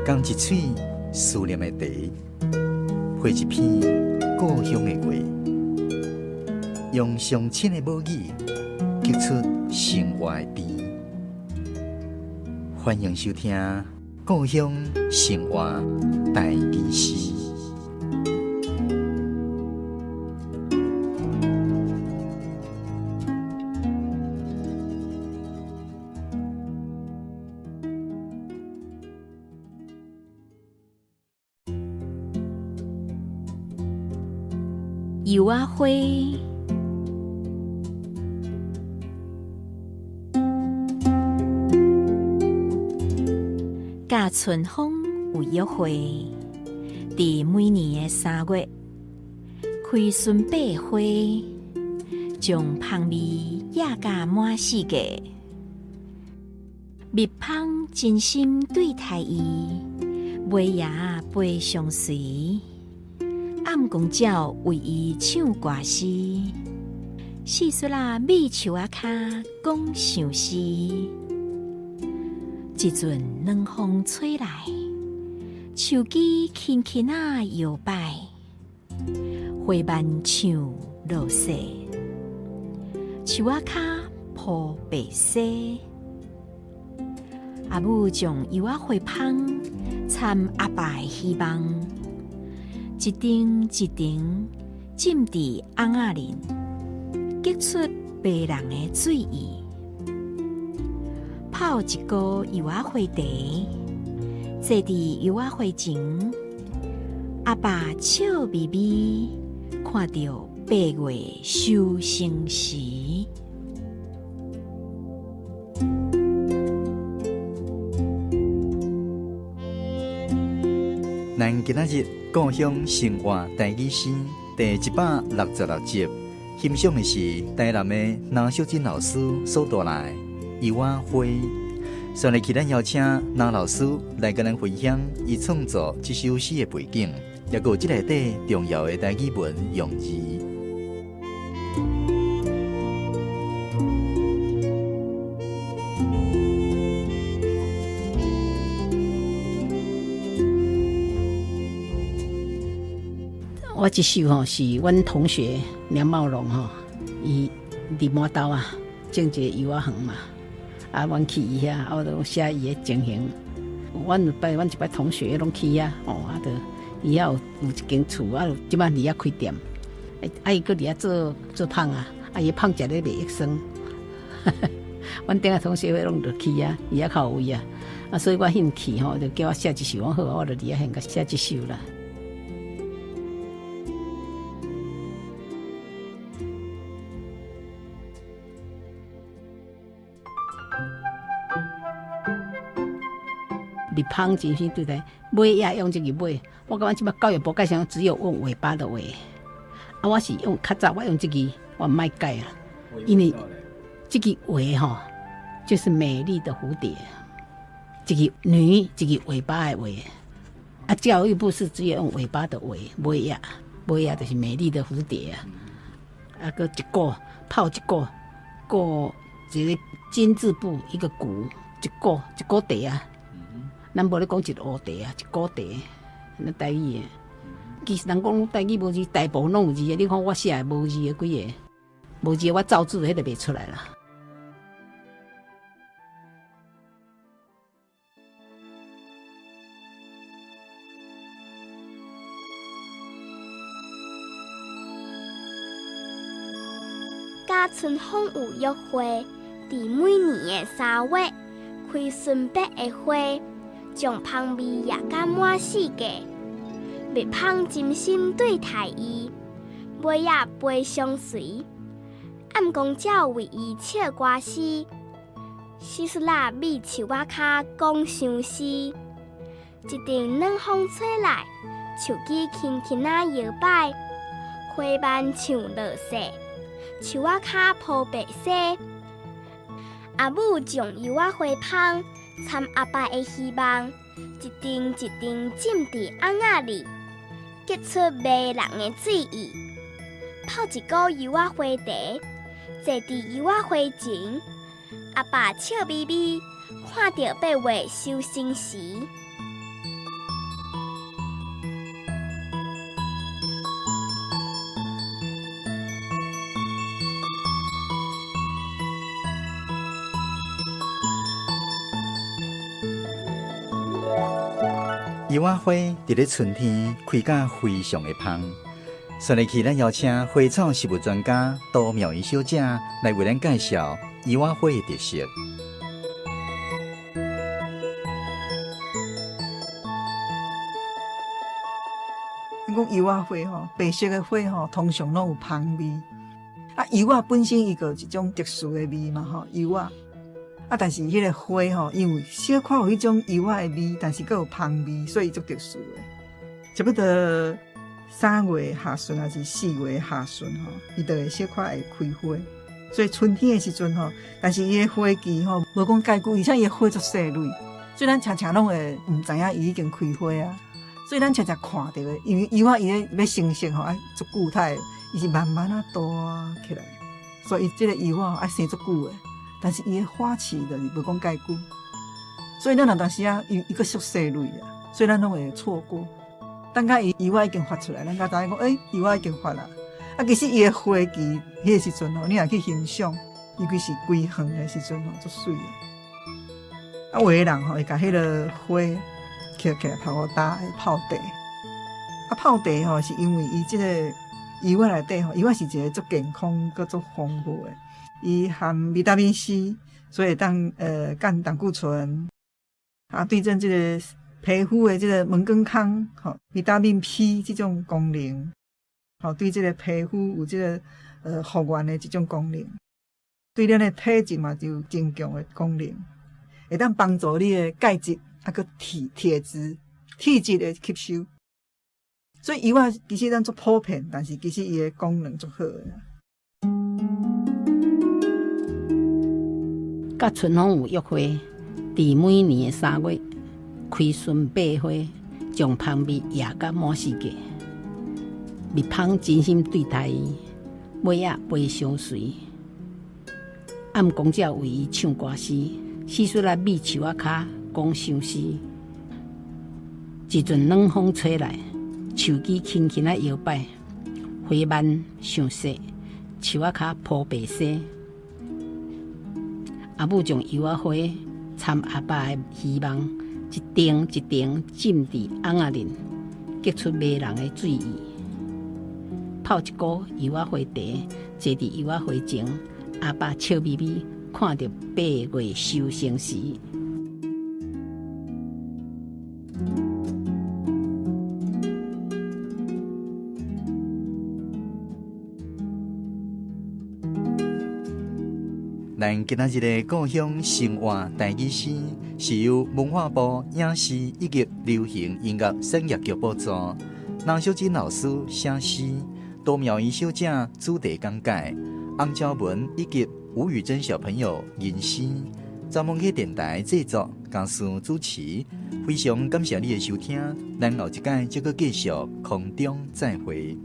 讲一嘴思念的茶，配一片故乡的话，用上亲的母语激出生活的甜。欢迎收听《故乡生活台语诗》。油仔花，甲春风有约会，伫每年的3月，开顺百花，将香味野甲满世界。蜜蜂真心对待伊，尾也飞相随。暗公鸟为伊唱歌诗，四雪啊米树啊骹讲相思。一阵冷风吹来，树枝轻轻啊摇摆，花瓣像落雪，树啊骹铺白雪。阿母将油仔花芳掺阿爸的希望。一丁一丁浸伫红仔林，激出白人的醉意。泡一锅油仔花茶，坐伫油仔花前，阿爸笑眯眯，看到八月收成时。咱今仔日故乡生活台语诗第166集，欣赏的是台南的南秀珍老师所带来油仔花。先来期咱邀请南老师来跟咱分享伊创作这首诗的背景，也有这内底重要的台语文用字。我这首是阮同学梁茂龙伊伫满岛种一个油仔园嘛，阮去伊遐，我就写伊的情形。阮一摆同学拢去遐，就伊遐有一间厝，即摆伫遐开店，伊搁伫遐做芳伊芳食咧卖益生。阮顶下同学拢就去遐，伊遐较有位所以我兴趣就叫我写一首，我好，我就伫遐现甲写一首啦。蜜蜂真心对待，尾也用这个尾。我感觉即摆教育部改成只有用尾巴的尾，我是用较早我用这个，我唔爱改啊，因为这个尾就是美丽的蝴蝶，这个女，这个尾巴的尾。教育部是只有用尾巴的尾，尾也就是美丽的蝴蝶个一个泡一个一个金字部一个鼓，一个茶咱无咧讲一个乌茶一个茶，那台语的。其实人讲台语无字，大部分拢有字你看我写的无字的几个，无字的我照字迄就袂出来啦。甲春风有约会，伫每年的3月，开顺白的花。将香味也甲满世界，蜜蜂真心对待伊，尾也飞相随。暗公鸟为伊唱歌诗，四雪啊米树仔骹讲相思。一阵冷风吹来，树枝轻轻啊摇摆，花瓣像落雪，树仔骹铺白雪。阿母将油仔花芳掺阿爸的希望，一丁一丁浸伫红仔里，激出迷人的醉意。泡一锅油仔花茶，坐伫油仔花前，阿爸笑眯眯，看到8月收成时。油花花伫咧春天开甲非常的芳。顺利去，咱邀请花草食物专家杜妙仪小姐来为咱介绍油花花的特色。咱讲油花花吼，白色的花吼，通常拢有芳味。啊，油啊本身伊个一种特殊的味嘛吼，油啊。啊，但是迄个花吼，因为小可有迄种油啊的味，但是佫有芳味，所以足特殊的。差不多3月下旬还是4月下旬吼，伊就会小可会开花。所以春天的时阵吼，但是伊的花期吼无讲介久，而且伊的花足细蕊，所以咱常常拢会毋知影伊已经开花啊。所以咱常常看到的，因为油啊伊咧要生成吼，爱足久态，伊是慢慢啊大起来，所以伊即个油啊爱生足久的。但是伊的花期就是无讲介久，所以咱有当时啊，伊个足细蕊啊，所以咱拢会错过。等甲伊油啊已经发出来，咱才知影讲，油啊已经发啦。啊，其实伊的花期迄个时阵吼，你若去欣赏，尤其是规园的时阵吼，足水的。啊，有的人吼会甲迄个花捡起来泡好干，泡茶。啊，泡茶吼是因为伊即个油啊内底吼，油啊是一个足健康、佮足丰富的。伊含维他命 C， 所以当降胆固醇，啊，对症这个皮肤的这个门根康，吼，维他命 P 这种功能，吼，对这个皮肤有这个复原的这种功能，对咱的体质嘛就有增强的功能，会当帮助你的钙质啊个铁质的吸收。所以油啊其实咱做普遍，但是其实伊的功能足好的。甲春风有约花，伫每年的3月开顺百花，将芳味野甲满世界。蜜蜂真心对待伊，尾仔陪相随。暗公者为伊唱歌诗，四岁来米树仔骹讲相思。一阵冷风吹来，树枝轻轻啊摇摆，花蔓上细，树仔骹铺白丝。阿母将油啊花掺阿爸的希望，一丁一丁浸伫红仔林，结出迷人的水意。泡一锅油啊花茶，坐伫油啊花前，阿爸笑眯眯看着8月收成时。咱今仔日的故乡生活台语诗是由文化部影视以及流行音乐产业局补助，郎秀珍老师写诗，杜妙仪小姐主题讲解，洪昭文以及吴宇珍小朋友吟诗，查某客电台制作，嘉师主持。非常感谢你的收听，咱后一届再继续空中再会。